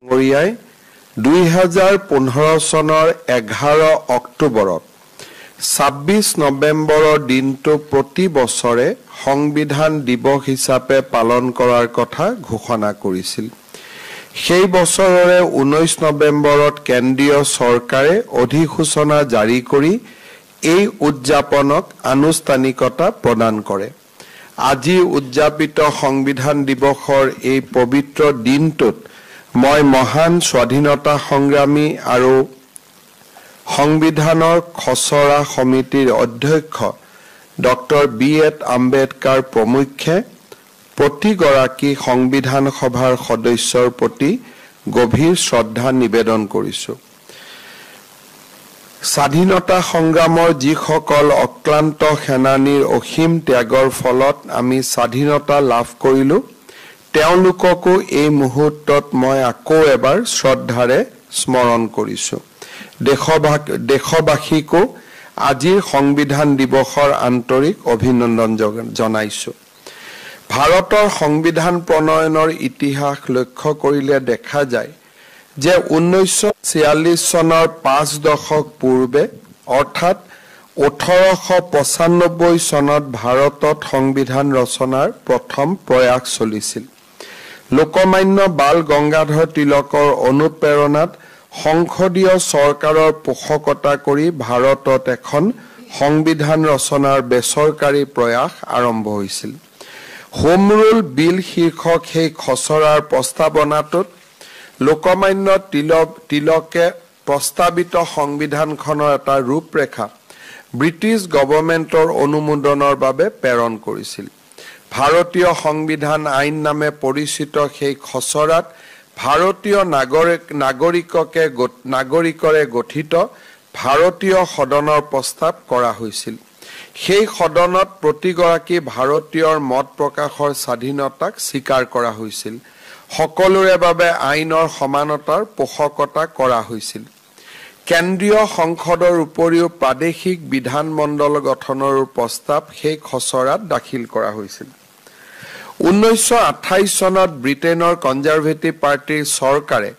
ডাঙৰীয়াই 2015 চনৰ 11 অক্টোবৰত 26 নৱেম্বৰৰ দিনটো প্ৰতি বছৰে সংবিধান দিৱস হিচাপে পালন কৰাৰ কথা ঘোষণা কৰিছিল। সেই বছৰৰে 19 নৱেম্বৰত কেন্দ্ৰীয় চৰকাৰে অধিসূচনা জাৰি কৰি এই উদযাপনক আনুষ্ঠানিকতা প্ৰদান কৰে। আজি উদযাপিত সংবিধান দিৱসৰ এই পবিত্ৰ দিনটোত মই মহান স্বাধীনতা সংগ্ৰামী আৰু সংবিধানৰ খচৰা সমিতিৰ অধ্যক্ষ ডক্টৰ বি.এড. আম্বেদকাৰ প্ৰমুখ্যে প্ৰতিগৰাকী সংবিধান সভাৰ সদস্যৰ প্ৰতি গভীৰ শ্ৰদ্ধা নিবেদন কৰিছোঁ। স্বাধীনতা সংগ্ৰামৰ যিসকল অক্লান্ত সেনানীৰ অসীম ত্যাগৰ ফলত আমি স্বাধীনতা লাভ কৰিলোঁ, তেওঁলোককো এই মুহূৰ্তত মই আকৌ এবাৰ শ্ৰদ্ধাৰে স্মৰণ কৰিছোঁ। দেশবাসীকো আজিৰ সংবিধান দিৱসৰ আন্তৰিক অভিনন্দন জনাইছোঁ। ভাৰতৰ সংবিধান প্ৰণয়নৰ ইতিহাস লক্ষ্য কৰিলে দেখা যায় যে 1946 চনৰ 5 দশক পূৰ্বে অৰ্থাৎ 1895 চনত ভাৰতত সংবিধান ৰচনাৰ প্ৰথম প্ৰয়াস চলিছিল। লোকমান্য বাল গংগাধৰ তিলকৰ অনুপ্ৰেৰণাত সংসদীয় চৰকাৰৰ পোষকতা কৰি ভাৰতত এখন সংবিধান ৰচনাৰ বেচৰকাৰী প্ৰয়াস আৰম্ভ হৈছিল। হোম ৰুল বিল শীৰ্ষক সেই খচৰাৰ প্ৰস্তাৱনাটোত লোকমান্য তিলকে প্ৰস্তাৱিত সংবিধানখনৰ এটা ৰূপৰেখা ব্ৰিটিছ গভৰ্ণমেণ্টৰ অনুমোদনৰ বাবে প্ৰেৰণ কৰিছিল। ভাৰতীয় সংবিধান আইন নামে পৰিচিত সেই খচৰাত ভাৰতীয় নাগৰিকৰে গঠিত ভাৰতীয় সদনৰ প্ৰস্তাৱ কৰা হৈছিল। সেই সদনত প্ৰতিগৰাকী ভাৰতীয়ৰ মত প্ৰকাশৰ স্বাধীনতাক স্বীকাৰ কৰা হৈছিল। সকলোৰে বাবে আইনৰ সমানতাৰ পোষকতা কৰা হৈছিল। কেন্দ্ৰীয় সংসদৰ উপৰিও প্ৰাদেশিক বিধানমণ্ডল গঠনৰো প্ৰস্তাৱ সেই খচৰাত দাখিল কৰা হৈছিল। 1928 চনত ব্ৰিটেইনৰ কনজাৰভেটিভ পাৰ্টিৰ চৰকাৰে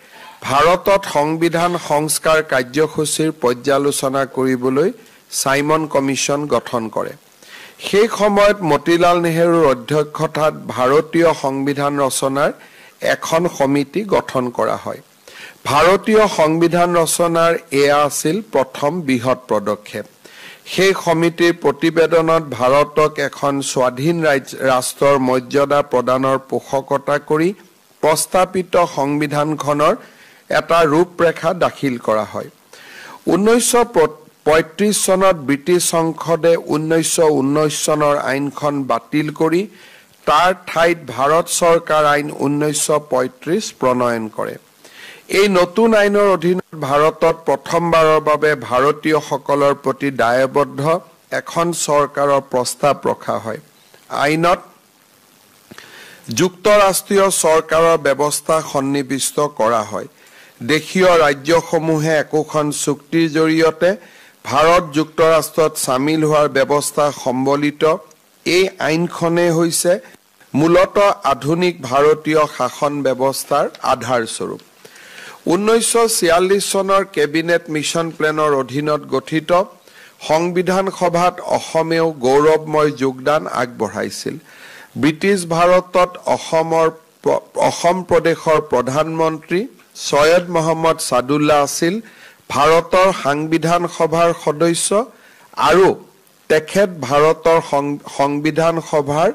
ভাৰতত সংবিধান সংস্কাৰ কাৰ্যসূচীৰ পৰ্যালোচনা কৰিবলৈ চাইমন কমিশ্যন গঠন কৰে। সেই সময়ত মতিলাল নেহৰুৰ অধ্যক্ষতাত ভাৰতীয় সংবিধান ৰচনাৰ এখন সমিতি গঠন কৰা হয়। ভাৰতীয় সংবিধান ৰচনাৰ এয়া আছিল প্ৰথম বৃহৎ পদক্ষেপ। সেই সমিতিৰ প্ৰতিবেদনত ভাৰতক এখন স্বাধীন ৰাষ্ট্ৰৰ মৰ্যাদা প্ৰদানৰ পোষকতা কৰি প্ৰস্তাৱিত সংবিধানখনৰ এটা ৰূপৰেখা দাখিল কৰা হয়। 1935 চনত ব্ৰিটিছ সংসদে 1919 চনৰ আইনখন বাতিল কৰি তাৰ ঠাইত ভাৰত চৰকাৰ আইন 1935 প্ৰণয়ন কৰে। এই নতুন আইনৰ অধীনত ভাৰতত প্ৰথমবাৰৰ বাবে ভাৰতীয়সকলৰ প্ৰতি দায়বদ্ধ এখন চৰকাৰৰ প্ৰস্তাৱ ৰখা হয়। আইনত যুক্তৰাষ্ট্ৰীয় চৰকাৰৰ ব্যৱস্থা সন্নিৱিষ্ট কৰা হয়। দেশীয় ৰাজ্যসমূহে একোখন চুক্তিৰ জৰিয়তে ভাৰত যুক্তৰাষ্ট্ৰত চামিল হোৱাৰ ব্যৱস্থা সম্বলিত এই আইনখনেই হৈছে মূলতঃ আধুনিক ভাৰতীয় শাসন ব্যৱস্থাৰ আধাৰস্বৰূপ। 1946 চনৰ কেবিনেট মিছন প্লেনৰ অধীনত গঠিত সংবিধান সভাত অসমেও গৌৰৱময় যোগদান আগবঢ়াইছিল। ব্ৰিটিছ ভাৰতত অসম প্ৰদেশৰ প্ৰধানমন্ত্ৰী ছৈয়দ মহম্মদ ছাদুল্লা আছিল ভাৰতৰ সাংবিধান সভাৰ সদস্য আৰু তেখেত ভাৰতৰ সংবিধান সভাৰ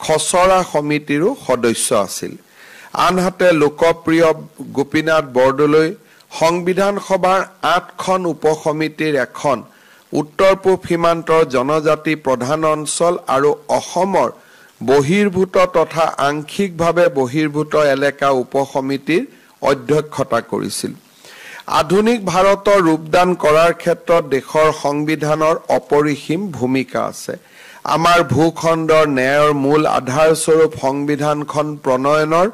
খচৰা সমিতিৰো সদস্য আছিল। আনহাতে লোকপ্ৰিয় গোপীনাথ বৰদলৈ সংবিধান সভাৰ 8খন উপসমিতিৰ এখন উত্তৰ পূব সীমান্তৰ জনজাতি প্ৰধান অঞ্চল আৰু অসমৰ বহিৰ্ভূত তথা আংশিকভাৱে বহিৰ্ভূত এলেকা উপসমিতিৰ অধ্যক্ষতা কৰিছিল। আধুনিক ভাৰতৰ ৰূপদান কৰাৰ ক্ষেত্ৰত দেশৰ সংবিধানৰ অপৰিসীম ভূমিকা আছে। আমাৰ ভূখণ্ডৰ ন্যায়ৰ মূল আধাৰস্বৰূপ সংবিধানখন প্ৰণয়নৰ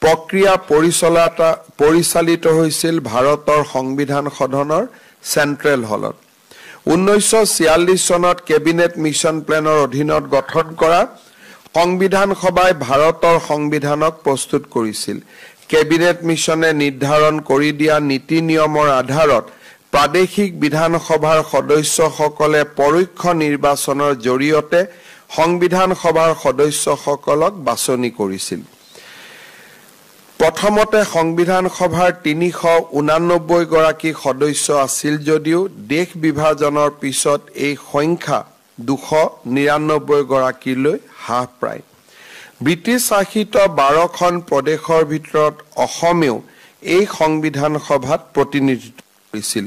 প্ৰক্ৰিয়া পৰিচালিত হৈছিল ভাৰতৰ সংবিধান সদনৰ চেণ্ট্ৰেল হলত। 1946 চনত কেবিনেট মিছন প্লেনৰ অধীনত গঠন কৰা সংবিধান সভাই ভাৰতৰ সংবিধানক প্ৰস্তুত কৰিছিল। কেবিনেট মিছনে নিৰ্ধাৰণ কৰি দিয়া নীতি নিয়মৰ আধাৰত প্ৰাদেশিক বিধানসভাৰ সদস্যসকলে পৰোক্ষ নিৰ্বাচনৰ জৰিয়তে সংবিধান সভাৰ সদস্যসকলক বাছনি কৰিছিল। প্ৰথমতে সংবিধান সভাৰ ৩৮৯ গৰাকী সদস্য আছিল যদিও দেশ বিভাজনৰ পিছত এই সংখ্যা ২৯৯ গৰাকীলৈ হ্ৰাস পায়। ব্ৰিটিছ শাসিত ১২খন প্ৰদেশৰ ভিতৰত অসমেও এই সংবিধান সভাত প্ৰতিনিধিত্ব কৰিছিল।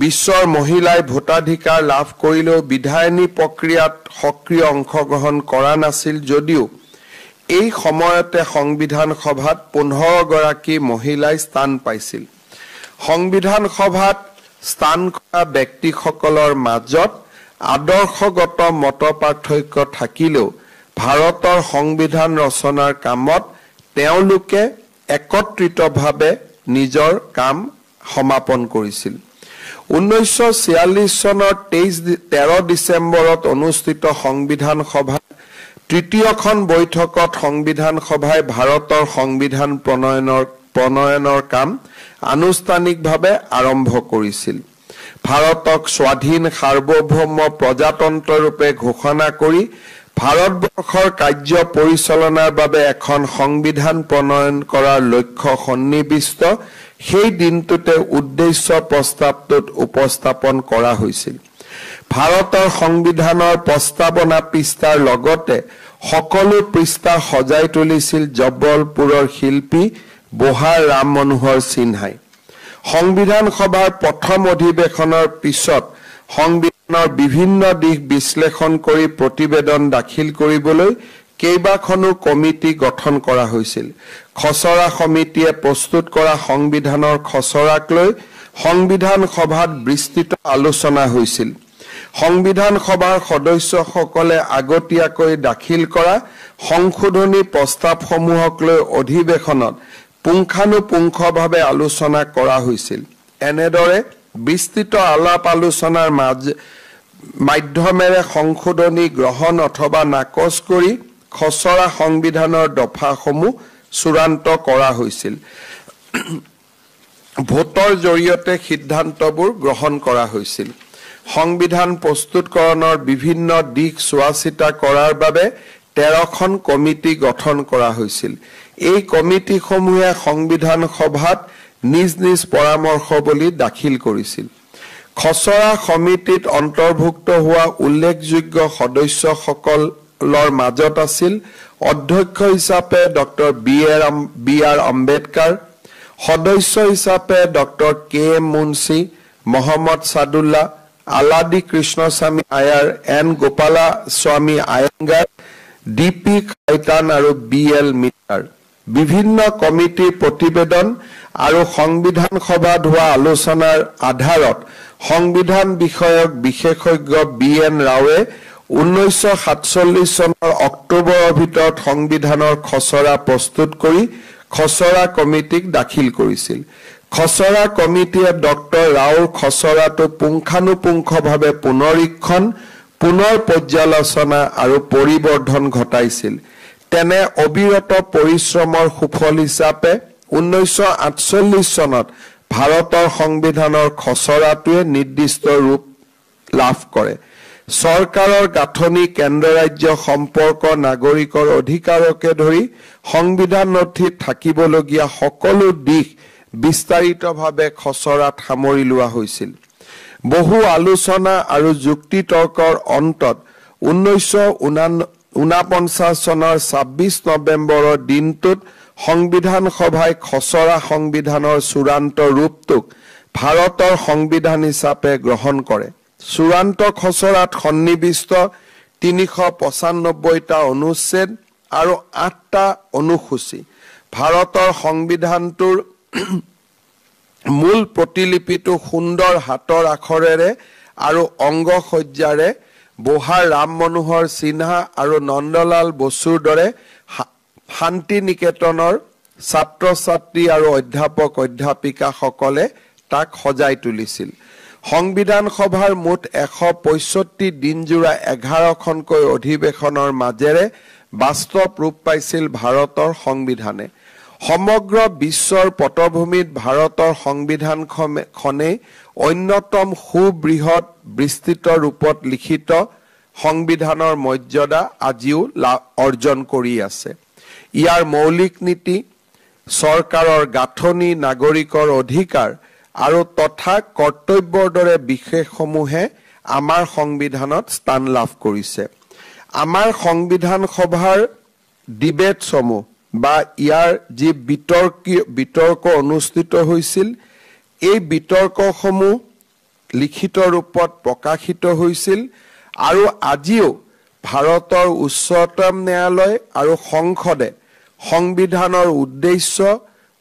বিশ্বৰ মহিলাই ভোটাধিকাৰ লাভ কৰিলেও বিধায়নী প্ৰক্ৰিয়াত সক্ৰিয় অংশগ্ৰহণ কৰা নাছিল যদিও এই সময়তে সংবিধান সভাত ১৫ গৰাকী মহিলাই স্থান পাইছিল। সংবিধান সভাত স্থান কৰা ব্যক্তিসকলৰ মাজত আদৰ্শগত মতপাৰ্থক্য থাকিলেও ভাৰতৰ সংবিধান ৰচনাৰ কামত তেওঁলোকে একত্ৰিতভাৱে নিজৰ কাম সমাপন কৰিছিল। ১৯৪৬ চনৰ ১৩ ডিচেম্বৰত অনুষ্ঠিত সংবিধান সভা তৃতীয়খন বৈঠকত সংবিধান সভাই ভাৰতৰ সংবিধান প্ৰণয়নৰ কাম আনুষ্ঠানিকভাৱে আৰম্ভ কৰিছিল। ভাৰতক স্বাধীন সাৰ্বভৌম প্ৰজাতন্ত্ৰ ৰূপে ঘোষণা কৰি ভাৰতবৰ্ষৰ কাৰ্য পৰিচালনাৰ বাবে এখন সংবিধান প্ৰণয়ন কৰাৰ লক্ষ্য সন্নিৱিষ্ট সেই দিনটোতে উদ্দেশ্য প্ৰস্তাৱটোত উপস্থাপন কৰা হৈছিল। ভাৰতৰ সংবিধানৰ প্ৰস্তাৱনা পৃষ্ঠাৰ লগতে সকলো পৃষ্ঠা সজাই তুলিছিল জবলপুৰৰ শিল্পী বহাৰ ৰাম মনোহৰ সিনহাই। সংবিধান সভাৰ প্ৰথম অধিৱেশনৰ পিছত সংবিধানৰ বিভিন্ন দিশ বিশ্লেষণ কৰি প্ৰতিবেদন দাখিল কৰিবলৈ কেইবাখনো কমিটি গঠন কৰা হৈছিল। খচৰা সমিতিয়ে প্ৰস্তুত কৰা সংবিধানৰ খচৰাক লৈ সংবিধান সভাত বিস্তৃত আলোচনা হৈছিল। সংবিধান সভাৰ সদস্যসকলে আগতীয়াকৈ দাখিল কৰা সংশোধনী প্ৰস্তাৱসমূহক লৈ অধিৱেশনত পুংখানুপুংখভাৱে আলোচনা কৰা হৈছিল। এনেদৰে বিস্তৃত আলাপ আলোচনাৰ মাধ্যমেৰে সংশোধনী গ্ৰহণ অথবা নাকচ কৰি খচৰা সংবিধানৰ দফাসমূহ চূড়ান্ত কৰা হৈছিল। ভোটৰ জৰিয়তে সিদ্ধান্তবোৰ গ্ৰহণ কৰা হৈছিল। সংবিধান প্ৰস্তুতকৰণৰ বিভিন্ন দিশ চোৱা চিতা কৰাৰ বাবে 13খন কমিটি গঠন কৰা হৈছিল। এই কমিটিসমূহে সংবিধান সভাত নিজ নিজ পৰামৰ্শাৱলী দাখিল কৰিছিল। খচৰা সমিতিত অন্তৰ্ভুক্ত হোৱা উল্লেখযোগ্য সদস্যসকলৰ মাজত আছিল অধ্যক্ষ হিচাপে ডক্টৰ বি.আৰ. আম্বেদকাৰ, সদস্য হিচাপে doctor K M. Munshi, Muhammad Saadulla, Alladi Krishnaswami Ayyar, N Gopalaswami Ayyangar, D P. Khaitan আৰু বি.এল. মিত্তাৰ। বিভিন্ন কমিটিৰ প্ৰতিবেদন আৰু সংবিধান সভাত হোৱা আলোচনাৰ আধাৰত সংবিধান বিষয়ক বিশেষজ্ঞ বি.এন. ৰাওৱে 1947 চনৰ অক্টোবৰৰ ভিতৰত সংবিধানৰ খচৰা প্ৰস্তুত কৰি খচৰা কমিটিক দাখিল কৰিছিল। খচৰা কমিটিয়ে ডক্টৰ ৰাওৰ খচৰাটো পুংখানুপুংখভাৱে পুনৰীক্ষণ, পুনৰ পৰ্যালোচনা আৰু পৰিবৰ্ধন ঘটাইছিল। তেনে অবিৰত পৰিশ্ৰমৰ সুফল হিচাপে 1948 চনত ভাৰতৰ সংবিধানৰ খচৰাটোৱে নিৰ্দিষ্ট ৰূপ লাভ কৰে। চৰকাৰৰ গাঁথনি, কেন্দ্ৰ ৰাজ্য সম্পৰ্ক, নাগৰিকৰ অধিকাৰকে ধৰি সংবিধান নথিত থাকিবলগীয়া সকলো দিশ বিস্তাৰিতভাৱে খচৰাত সামৰি লোৱা হৈছিল। বহু আলোচনা আৰু যুক্তি তৰ্কৰ অন্তত 1949 চনৰ 26 নৱেম্বৰৰ দিনটোত সংবিধান সভাই খচৰা সংবিধানৰ চূড়ান্ত ৰূপটোক ভাৰতৰ সংবিধান হিচাপে গ্ৰহণ কৰে। চূড়ান্ত খচৰাত সন্নিৱিষ্ট 395টা অনুচ্ছেদ আৰু 8টা অনুসূচী। ভাৰতৰ সংবিধানটোৰ মূল প্ৰতিলিপিটো সুন্দৰ হাতৰ আখৰেৰে আৰু অংগসজ্জাৰে বহাৰ ৰাম মনোহৰ সিনহা আৰু নন্দলাল বসুৰ দৰে শান্তি নিকেতনৰ ছাত্ৰ ছাত্ৰী আৰু অধ্যাপক অধ্যাপিকাসকলে তাক সজাই তুলিছিল। সংবিধান সভাৰ মুঠ 165 দিনজোৰা 11খনকৈ অধিৱেশনৰ মাজেৰে বাস্তৱ ৰূপ পাইছিল ভাৰতৰ সংবিধানে। সমগ্ৰ বিশ্বৰ পটভূমিত ভাৰতৰ সংবিধানখনেই অন্যতম সুবৃহৎ বিস্তৃত ৰূপত লিখিত সংবিধানৰ মৰ্যাদা আজিও অৰ্জন কৰি আছে। ইয়াৰ মৌলিক নীতি, চৰকাৰৰ গাঁথনি, নাগৰিকৰ অধিকাৰ আৰু তথা কৰ্তব্যৰ দৰে বিষয়সমূহে আমাৰ সংবিধানত স্থান লাভ কৰিছে। আমাৰ সংবিধান সভাৰ ডিবেটসমূহ বা ইয়াৰ যি বিতৰ্ক অনুষ্ঠিত হৈছিল, এই বিতৰ্কসমূহ লিখিত ৰূপত প্ৰকাশিত হৈছিল আৰু আজিও ভাৰতৰ উচ্চতম ন্যায়ালয় আৰু সংসদে সংবিধানৰ উদ্দেশ্য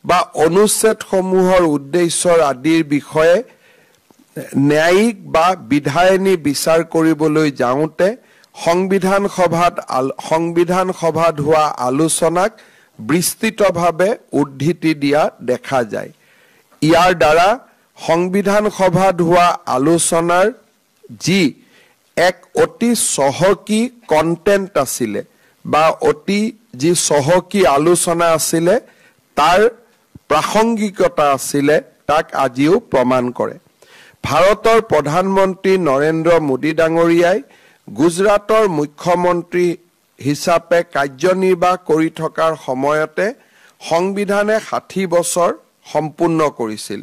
বা অনুচ্ছেদসমূহৰ উদ্দেশ্যৰ আদিৰ বিষয়ে ন্যায়িক বা বিধায়িনী বিচাৰ কৰিবলৈ যাওঁতে সংবিধান সভাত হোৱা আলোচনাক বিস্তৃতভাৱে উদ্ধৃতি দিয়া দেখা যায়। ইয়াৰ দ্বাৰা সংবিধান সভাত হোৱা আলোচনাৰ যি এক অতি চহকী কণ্টেণ্ট আছিলে বা অতি যি চহকী আলোচনা আছিলে, তাৰ প্ৰাসংগিকতা আছিলে, তাক আজিও প্ৰমাণ কৰে। ভাৰতৰ প্ৰধানমন্ত্ৰী নৰেন্দ্ৰ মোদী ডাঙৰীয়াই গুজৰাটৰ মুখ্যমন্ত্ৰী হিচাপে কাৰ্যনিৰ্বাহ কৰি থকাৰ সময়তে সংবিধানে 60 বছৰ সম্পূৰ্ণ কৰিছিল।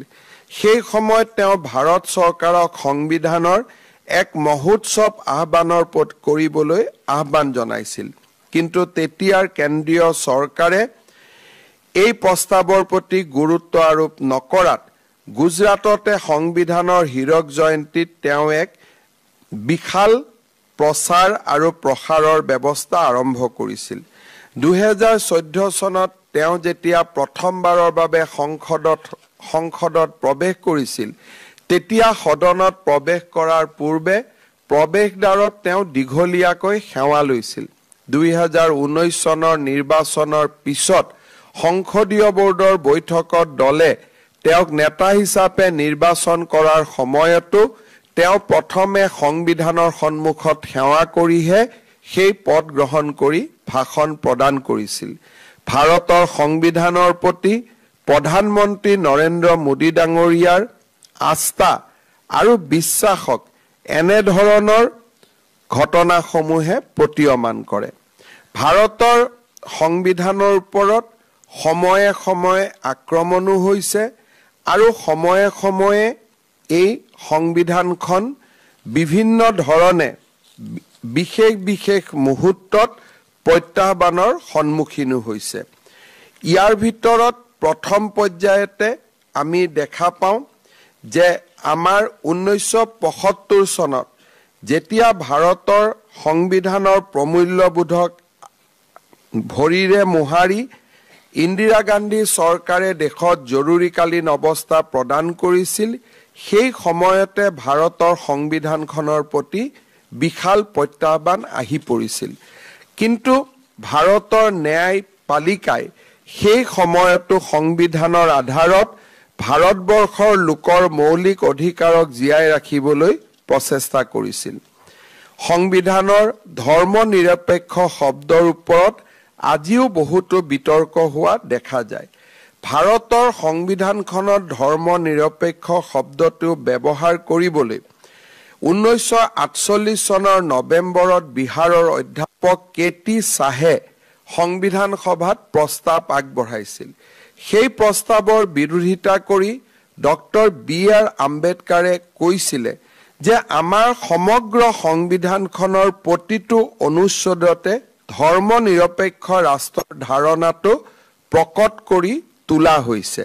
সেই সময়ত তেওঁ ভাৰত চৰকাৰক সংবিধানৰ এক মহোৎসৱ কৰিবলৈ আহ্বান জনাইছিল। কিন্তু তেতিয়াৰ কেন্দ্ৰীয় চৰকাৰে এই প্ৰস্তাৱৰ প্ৰতি গুৰুত্ব আৰোপ নকৰাত গুজৰাটতে সংবিধানৰ হীৰক জয়ন্তীত তেওঁ এক বিশাল প্ৰচাৰ আৰু প্ৰসাৰৰ ব্যৱস্থা আৰম্ভ কৰিছিল। 2014 চনত তেওঁ যেতিয়া প্ৰথমবাৰৰ বাবে সংসদত প্ৰৱেশ কৰিছিল, তেতিয়া সদনত প্ৰৱেশ কৰাৰ পূৰ্বে প্ৰৱেশদ্বাৰত তেওঁ দীঘলীয়াকৈ সেৱা লৈছিল। 2019 চনৰ নিৰ্বাচনৰ পিছত সংসদীয় বোৰ্ডৰ বৈঠকত দলে তেওঁক নেতা হিচাপে নিৰ্বাচন কৰাৰ সময়তো তেওঁ প্ৰথমে সংবিধানৰ সন্মুখত সেৱা কৰিহে সেই পদ গ্ৰহণ কৰি ভাষণ প্ৰদান কৰিছিল। ভাৰতৰ সংবিধানৰ প্ৰতি প্ৰধানমন্ত্ৰী নৰেন্দ্ৰ মোদী ডাঙৰীয়াৰ আস্থা আৰু বিশ্বাসক এনেধৰণৰ ঘটনাসমূহে প্ৰতীয়মান কৰে। ভাৰতৰ সংবিধানৰ ওপৰত সময়ে সময়ে আক্ৰমণো হৈছে আৰু সময়ে সময়ে এই সংবিধানখন বিভিন্ন ধৰণে বিশেষ মুহূৰ্তত প্ৰত্যাহ্বানৰ সন্মুখীনো হৈছে। ইয়াৰ ভিতৰত প্ৰথম পৰ্যায়তে আমি দেখা পাওঁ যে আমাৰ 1975 চনত যেতিয়া ভাৰতৰ সংবিধানৰ প্ৰমূল্যবোধক ভৰিৰে মোহাৰি ইন্দিৰা গান্ধী চৰকাৰে দেশত জৰুৰীকালীন অৱস্থা প্ৰদান কৰিছিল, সেই সময়তে ভাৰতৰ সংবিধানখনৰ প্ৰতি বিশাল প্ৰত্যাহ্বান আহি পৰিছিল। কিন্তু ভাৰতৰ ন্যায়পালিকাই সেই সময়তো সংবিধানৰ আধাৰত ভাৰতবৰ্ষৰ লোকৰ মৌলিক অধিকাৰক জীয়াই ৰাখিবলৈ প্ৰচেষ্টা কৰিছিল। সংবিধানৰ ধৰ্ম নিৰপেক্ষ শব্দৰ ওপৰত আজিও বহুতো বিতৰ্ক হোৱা দেখা যায়। ভাৰতৰ সংবিধানখনত ধৰ্ম নিৰপেক্ষ শব্দটো ব্যৱহাৰ কৰিবলৈ 1948 চনৰ নৱেম্বৰত বিহাৰৰ অধ্যাপক কে.টি. শ্বাহে সংবিধান সভাত প্ৰস্তাৱ আগবঢ়াইছিল। সেই প্ৰস্তাৱৰ বিৰোধিতা কৰি ডক্টৰ বি.আৰ. আম্বেদকাৰে কৈছিলে যে আমাৰ সমগ্ৰ সংবিধানখনৰ প্ৰতিটো অনুচ্ছেদতে ধৰ্ম নিৰপেক্ষ ৰাষ্ট্ৰৰ ধাৰণাটো প্ৰকট কৰি তোলা হৈছে।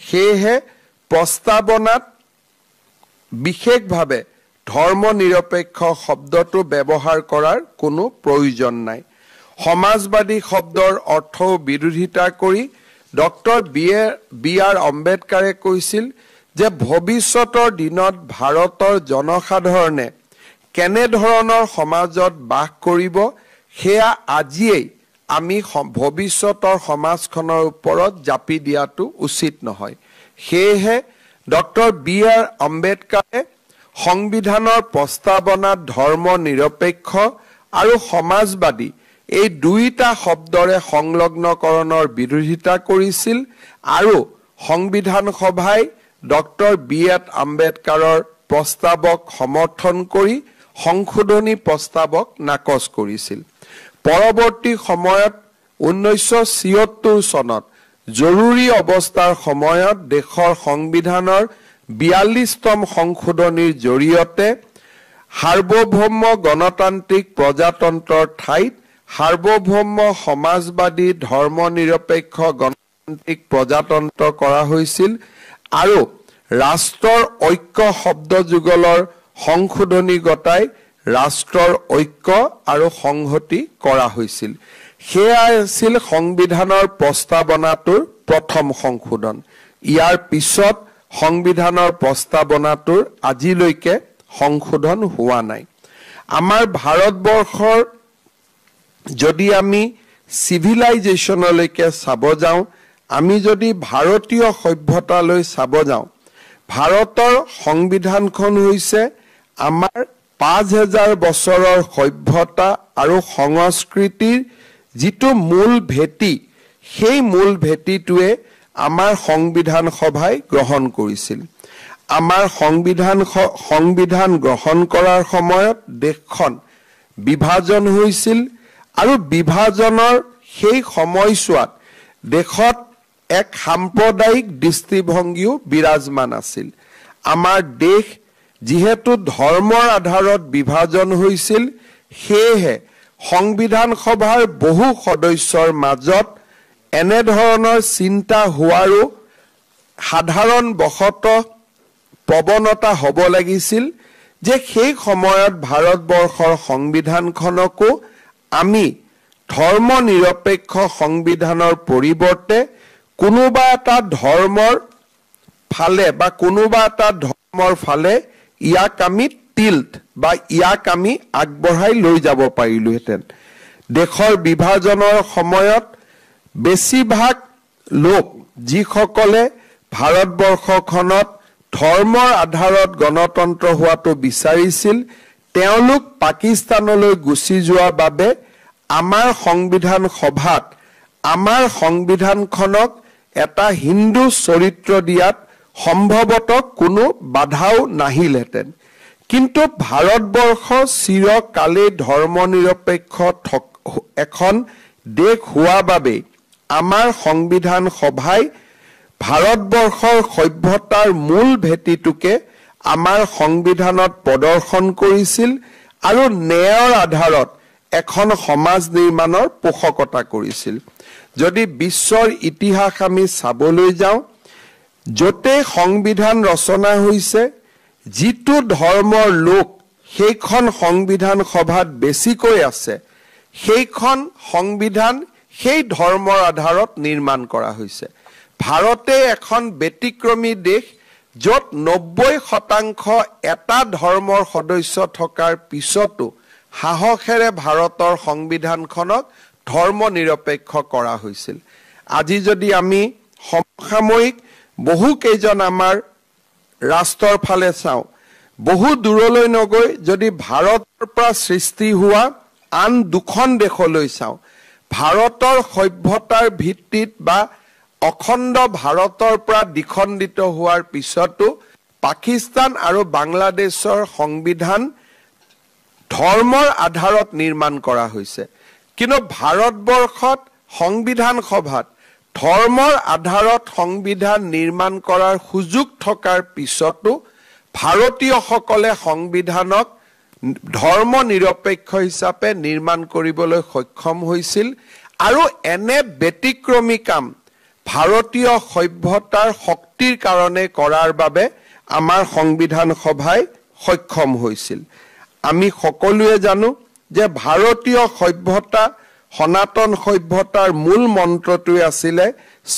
সেয়েহে প্ৰস্তাৱনাত বিশেষভাৱে ধৰ্ম নিৰপেক্ষ শব্দটো ব্যৱহাৰ কৰাৰ কোনো প্ৰয়োজন নাই। সমাজবাদী শব্দৰ অৰ্থও বিৰোধিতা কৰি ডক্টৰ বি.আৰ. আম্বেদকাৰে কৈছিল যে ভৱিষ্যতৰ দিনত ভাৰতৰ জনসাধাৰণে কেনেধৰণৰ সমাজত বাস কৰিব, সেয়া আজিয়েই আমি ভৱিষ্যতৰ সমাজখনৰ ওপৰত জাপি দিয়াটো উচিত নহয়। সেয়েহে ডক্টৰ বি.আৰ. আম্বেদকাৰে সংবিধানৰ প্ৰস্তাৱনাত ধৰ্ম নিৰপেক্ষ আৰু সমাজবাদী এই দুইটা শব্দৰে সংলগ্নকৰণৰ বিৰোধিতা কৰিছিল আৰু সংবিধান সভাই ডক্টৰ বি.এড. আম্বেদকাৰৰ প্ৰস্তাৱক সমৰ্থন কৰি সংশোধনী প্ৰস্তাৱক নাকচ কৰিছিল। পৰৱৰ্তী সময়ত 1976 চনত জৰুৰী অৱস্থাৰ সময়ত দেশৰ সংবিধানৰ 42তম সংশোধনীৰ জৰিয়তে সাৰ্বভৌম গণতান্ত্ৰিক প্ৰজাতন্ত্ৰৰ ঠাইত সাৰ্বভৌম সমাজবাদী ধৰ্মনিৰপেক্ষ গণতান্ত্ৰিক প্ৰজাতন্ত্ৰ কৰা হৈছিল আৰু ৰাষ্ট্ৰৰ ঐক্য শব্দযুগলৰ সংশোধনী গতাই ৰাষ্ট্ৰৰ ঐক্য আৰু সংহতি কৰা হৈছিল। সেয়া আছিল সংবিধানৰ প্ৰস্তাৱনাটোৰ প্ৰথম সংশোধন। ইয়াৰ পিছত সংবিধানৰ প্ৰস্তাৱনাটোৰ আজিলৈকে সংশোধন হোৱা নাই। আমাৰ ভাৰতবৰ্ষৰ যদি আমি চিভিলাইজেশ্যনলৈকে চাব যাওঁ, আমি যদি ভাৰতীয় সভ্যতালৈ চাব যাওঁ, ভাৰতৰ সংবিধানখন হৈছে আমাৰ 5000 বছৰৰ সভ্যতা আৰু সংস্কৃতিৰ যিটো মূল ভেটি, সেই মূল ভেটিটোৱে আমাৰ সংবিধান সভাই গ্ৰহণ কৰিছিল। আমাৰ সংবিধান গ্ৰহণ কৰাৰ সময়ত দেশখন বিভাজন হৈছিল আৰু বিভাজনৰ সেই সময়ছোৱাত দেশত এক সাম্প্ৰদায়িক দৃষ্টিভংগীও বিৰাজমান আছিল। আমাৰ দেশ যিহেতু ধৰ্মৰ আধাৰত বিভাজন হৈছিল, সেয়েহে সংবিধান সভাৰ বহু সদস্যৰ মাজত এনেধৰণৰ চিন্তা হোৱাৰো সাধাৰণ বশতঃ প্ৰৱণতা হ'ব লাগিছিল যে সেই সময়ত ভাৰতবৰ্ষৰ সংবিধানখনকো আমি ধৰ্ম নিৰপেক্ষ সংবিধানৰ পৰিৱৰ্তে কোনোবা এটা ধৰ্মৰ ফালে বা কোনোবা এটা ধৰ্মৰ ফালে ইয়াক আমি টিল্ট বা ইয়াক আমি আগবঢ়াই লৈ যাব পাৰিলোহেঁতেন। দেশৰ বিভাজনৰ সময়ত বেছিভাগ লোক যিসকলে ভাৰতবৰ্ষখনত ধৰ্মৰ আধাৰত গণতন্ত্ৰ হোৱাটো বিচাৰিছিল, তেওঁলোক পাকিস্তানলৈ গুচি যোৱাৰ বাবে আমাৰ সংবিধান সভাত আমাৰ সংবিধানখনক এটা হিন্দু চৰিত্ৰ দিয়াত সম্ভৱতঃ কোনো বাধাও নাহিলহেঁতেন। কিন্তু ভাৰতবৰ্ষ চিৰকালেই ধৰ্মনিৰপেক্ষ এখন দেশ হোৱা বাবে আমাৰ সংবিধান সভাই ভাৰতবৰ্ষৰ সভ্যতাৰ মূল ভেটিটোকে আমাৰ সংবিধানত প্ৰদৰ্শন কৰিছিল আৰু ন্যায়ৰ আধাৰত এখন সমাজ নিৰ্মাণৰ পোষকতা কৰিছিল। যদি বিশ্বৰ ইতিহাস আমি চাবলৈ যাওঁ, য'তেই সংবিধান ৰচনা হৈছে, যিটো ধৰ্মৰ লোক সেইখন সংবিধান সভাত বেছিকৈ আছে, সেইখন সংবিধান সেই ধৰ্মৰ আধাৰত নিৰ্মাণ কৰা হৈছে। ভাৰতে এখন ব্যতিক্ৰমী দেশ, য'ত 90% এটা ধৰ্মৰ সদস্য থকাৰ পিছতো সাহসেৰে ভাৰতৰ সংবিধানখনক ধৰ্ম নিৰপেক্ষ কৰা হৈছিল। আজি যদি আমি সমসাময়িক বহু কেইজন আমাৰ ৰাষ্ট্ৰৰ ফালে চাওঁ, বহু দূৰলৈ নগৈ যদি ভাৰতৰ পৰা সৃষ্টি হোৱা আন দুখন দেশলৈ চাওঁ, ভাৰতৰ সভ্যতাৰ ভিত্তিত বা অখণ্ড ভাৰতৰ পৰা দ্বিখণ্ডিত হোৱাৰ পিছতো পাকিস্তান আৰু বাংলাদেশৰ সংবিধান ধৰ্মৰ আধাৰত নিৰ্মাণ কৰা হৈছে। কিন্তু ভাৰতবৰ্ষত সংবিধান সভাত ধৰ্মৰ আধাৰত সংবিধান নিৰ্মাণ কৰাৰ সুযোগ থকাৰ পিছতো ভাৰতীয়সকলে সংবিধানক ধৰ্ম নিৰপেক্ষ হিচাপে নিৰ্মাণ কৰিবলৈ সক্ষম হৈছিল আৰু এনে ব্যতিক্ৰমী কাম ভাৰতীয় সভ্যতাৰ শক্তিৰ কাৰণে কৰাৰ বাবে আমাৰ সংবিধান সভাই সক্ষম হৈছিল। আমি সকলোৱে জানো যে ভাৰতীয় সভ্যতা, সনাতন সভ্যতাৰ মূল মন্ত্ৰটোৱে আছিলে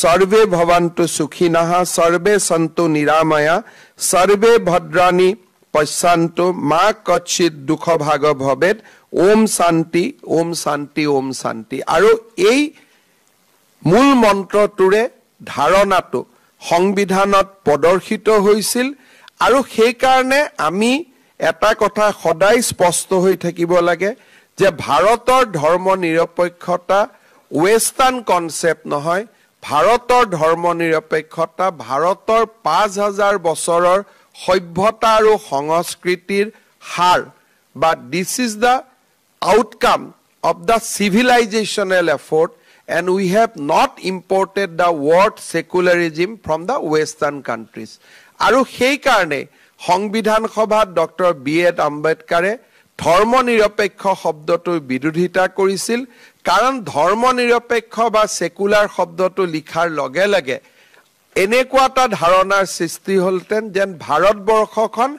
সৰ্বে ভৱন্তু সুখিনঃ সৰ্বে সন্তু নিৰাময়া সৰ্বে ভদ্ৰাণি পশ্যন্তু মা কচ্চিৎ দুখ ভাগ ভৱেৎ ওম শান্তি ওম শান্তি ওম শান্তি। আৰু এই মূল মন্ত্ৰটোৰে ধাৰণাটো সংবিধানত প্ৰদৰ্শিত হৈছিল আৰু সেইকাৰণে আমি এটা কথা সদায় স্পষ্ট হৈ থাকিব লাগে যে ভাৰতৰ ধৰ্ম নিৰপেক্ষতা ওয়েস্টাৰ্ন কনসেপ্ট নহয় ভাৰতৰ ধৰ্ম নিৰপেক্ষতা ভাৰতৰ 5000 বছৰৰ সভ্যতা আৰু সংস্কৃতিৰ হার বা this is the outcome of the civilizational effort and we have not imported the word secularism from the western countries aru sei karone সংবিধান সভাত ডক্টৰ বি.এড. আম্বেদকাৰে ধৰ্ম নিৰপেক্ষ শব্দটো বিৰোধিতা কৰিছিল কাৰণ ধৰ্ম নিৰপেক্ষ বা সেকুলাৰ শব্দটো লিখাৰ লগে লগে এনেকুৱা এটা ধাৰণাৰ সৃষ্টি হলতেন যেন ভাৰতবৰ্ষখন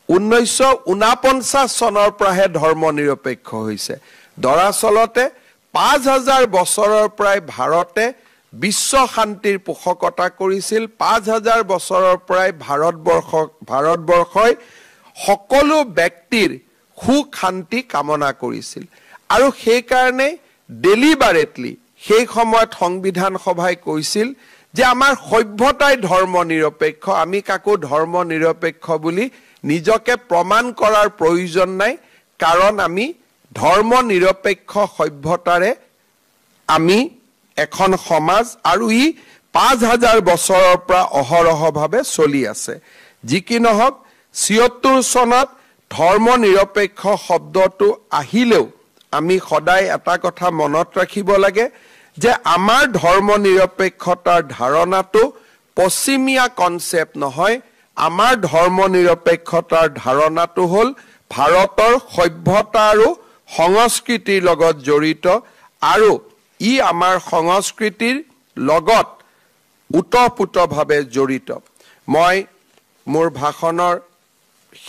1949 চনৰ পৰাহে ধৰ্ম নিৰপেক্ষ হৈছে দৰাচলতে 5000 বছৰৰ পৰাই ভাৰতে বিশ্ব শান্তিৰ পোষকতা কৰিছিল 5000 বছৰৰ পৰাই ভাৰতবৰ্ষই সকলো ব্যক্তিৰ সুখ শান্তি কামনা কৰিছিল আৰু সেই কাৰণে ডেলিবাৰেটলি সেই সময়ত সংবিধান সভাই কৈছিল যে আমাৰ সভ্যতাই ধৰ্ম নিৰপেক্ষ আমি কাকো ধৰ্ম নিৰপেক্ষ বুলি নিজকে প্ৰমাণ কৰাৰ প্ৰয়োজন নাই কাৰণ আমি ধৰ্ম নিৰপেক্ষ সভ্যতাৰে আমি এখন সমাজ আৰু ই 5000 বছৰৰ পৰা অহৰহভাৱে চলি আছে যি কি নহওক 76 চনত ধৰ্ম নিৰপেক্ষ শব্দটো আহিলেও আমি সদায় এটা কথা মনত ৰাখিব লাগে যে আমাৰ ধৰ্ম নিৰপেক্ষতাৰ ধাৰণাটো পশ্চিমীয়া কনসেপ্ট নহয় আমাৰ ধৰ্ম নিৰপেক্ষতাৰ ধাৰণাটো হল ভাৰতৰ সভ্যতা আৰু সংস্কৃতিৰ লগত জড়িত আৰু ই আমাৰ সংস্কৃতিৰ লগত উতঃপুতভাৱে জড়িত মই মোৰ ভাষণৰ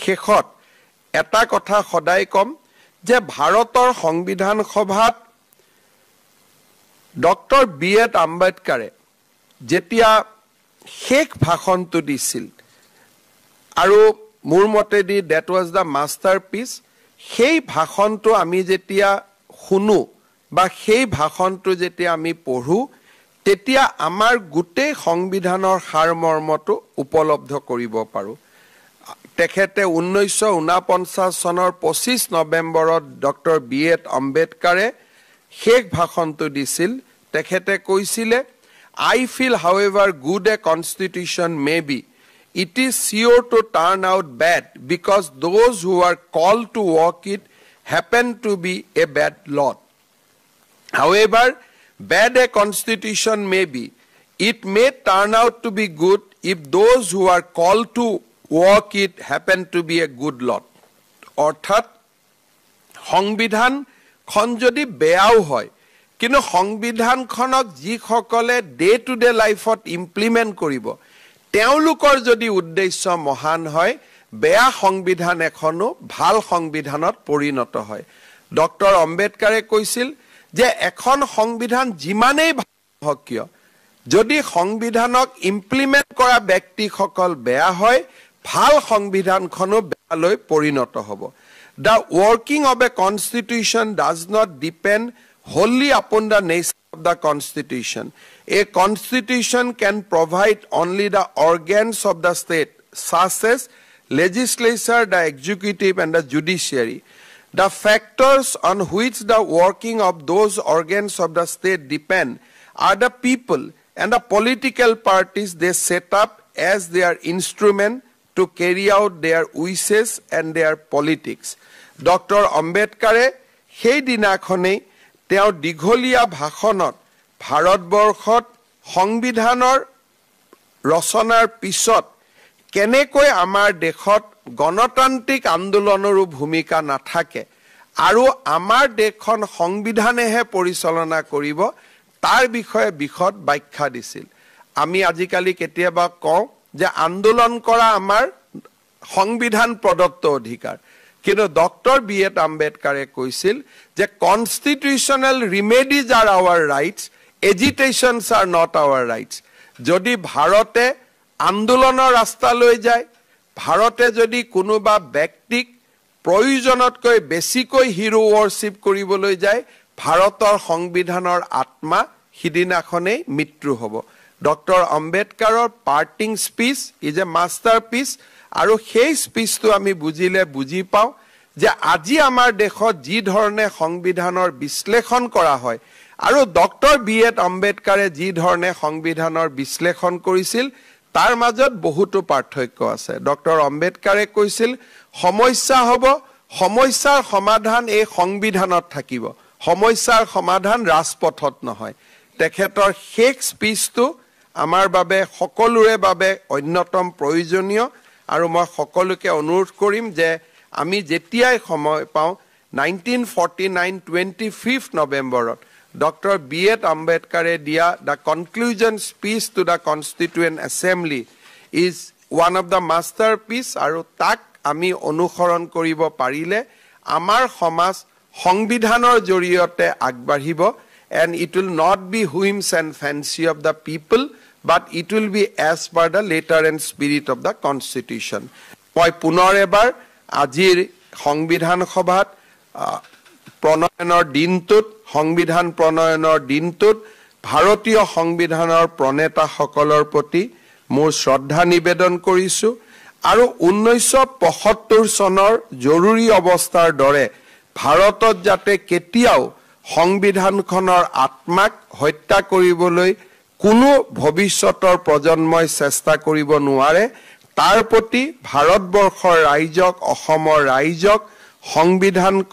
শেষত এটা কথা সদায় কম যে ভাৰতৰ সংবিধান সভাত ডক্টৰ বি.এড. আম্বেদকাৰে যেতিয়া শেষ ভাষণটো দিছিল আৰু মোৰ মতেদি দ্যাট ওয়াজ দ্য মাষ্টাৰপিস সেই ভাষণটো আমি যেতিয়া শুনো বা সেই ভাষণটো যেতিয়া আমি পঢ়ো তেতিয়া আমাৰ গোটেই সংবিধানৰ সাৰমৰ্মটো উপলব্ধ কৰিব পাৰো তেখেতে 1949 চনৰ 25 নৱেম্বৰত ডক্টৰ বি.এড. আম্বেদকাৰে শেষ ভাষণটো দিছিল তেখেতে কৈছিলে I feel however good a constitution may be it is sure to turn out bad because those who are called to work it happen to be a bad lot however bad a constitution may be it may turn out to be good if those who are called to work it happen to be a good lot অৰ্থাৎ সংবিধান খন যদি বেয়াও হয় কিন্তু সংবিধানখনক যি সকলে day to day লাইফত ইমপ্লিমেন্ট কৰিব তেওঁলোকৰ যদি উদ্দেশ্য মহান হয় বেয়া সংবিধান এখনো ভাল সংবিধানত পৰিণত হয় ডক্টৰ আম্বেদকাৰে কৈছিল যে এখন সংবিধান যিমানেই ভাল হওক কিয় যদি সংবিধানক ইমপ্লিমেন্ট কৰা ব্যক্তিসকল বেয়া হয় ভাল সংবিধানখনো বেয়ালৈ পৰিণত হ'ব The working of a constitution does not depend wholly upon the nature of the constitution. A constitution can provide only the organs of the state, such as legislature, the executive, and the judiciary. The factors on which the working of those organs of the state depend are the people and the political parties they set up as their instrument to carry out their wishes and their politics. Doctor আম্বেদকাৰে সেই দিনাখনেই তেওঁ দীঘলীয়া ভাষণত ভাৰতবৰ্ষত সংবিধানৰ ৰচনাৰ পিছত কেনেকৈ আমাৰ দেশত গণতান্ত্ৰিক আন্দোলনৰো ভূমিকা নাথাকে আৰু আমাৰ দেশখন সংবিধানেহে পৰিচালনা কৰিব তাৰ বিষয়ে বিশদ ব্যাখ্যা দিছিল আমি আজিকালি কেতিয়াবা কওঁ যে আন্দোলন কৰা আমাৰ সংবিধান প্ৰদত্ত অধিকাৰ কিন্তু ডক্টৰ বি.এড. আম্বেদকাৰে কৈছিল যে constitutional remedies are our rights agitations are not our rights যদি ভাৰতে আন্দোলনৰ ৰাস্তা লৈ যায় ভাৰতে যদি কোনোবা ব্যক্তিক প্ৰয়োজনতকৈ বেছিকৈ হিৰো ওৱৰশিপ কৰিবলৈ যায় ভাৰতৰ সংবিধানৰ আত্মা হিদিনাখনেই মৃত্যু হ'ব ডক্টৰ আম্বেদকাৰৰ পাৰ্টিং স্পিচ ইজ এ মাষ্টাৰপিচ আৰু সেই স্পিচটো আমি বুজিলে বুজি পাওঁ যে আজি আমাৰ দেশত যি ধৰণে সংবিধানৰ বিশ্লেষণ কৰা হয় আৰু ডক্টৰ B.A. আম্বেদকাৰে যি ধৰণে সংবিধানৰ বিশ্লেষণ কৰিছিল তাৰ মাজত বহুতো পাৰ্থক্য আছে ডক্টৰ আম্বেদকাৰে কৈছিল সমস্যা হ'ব সমস্যাৰ সমাধান এই সংবিধানত থাকিব সমস্যাৰ সমাধান ৰাজপথত নহয় তেখেতৰ শেষ স্পিচটো আমাৰ বাবে সকলোৰে বাবে অন্যতম প্ৰয়োজনীয় আৰু মই সকলোকে অনুৰোধ কৰিম যে আমি যেতিয়াই সময় পাওঁ 1949 25 নৱেম্বৰত Dr. B.A. Ambedkar dia the conclusion speech to the Constituent Assembly is one of the masterpiece aru tak ami onukhoron koribo parile amar samaj সংবিধানৰ জৰিয়তে আগবাঢ়িব and it will not be whims and fancy of the people but it will be as per the letter and spirit of the constitution মই পুনৰ এবাৰ আজিৰ সংবিধান সভাত প্ৰণয়নৰ দিনটোত সংবিধান প্ৰণয়নৰ দিনটোত ভাৰতীয় সংবিধানৰ প্ৰণেতা সকলৰ প্ৰতি মোৰ শ্ৰদ্ধা নিবেদন কৰিছো আৰু 1975 চনৰ জৰুৰী অৱস্থাৰ দৰে ভাৰতত যাতে কেতিয়াও সংবিধানখনৰ আত্মাক হত্যা কৰিবলৈ কোনো ভৱিষ্যতৰ প্ৰজন্মই চেষ্টা কৰিব নোৱাৰে তাৰ প্ৰতি ভাৰতবৰ্ষৰ ৰাইজক অসমৰ ৰাইজক সংবিধানখন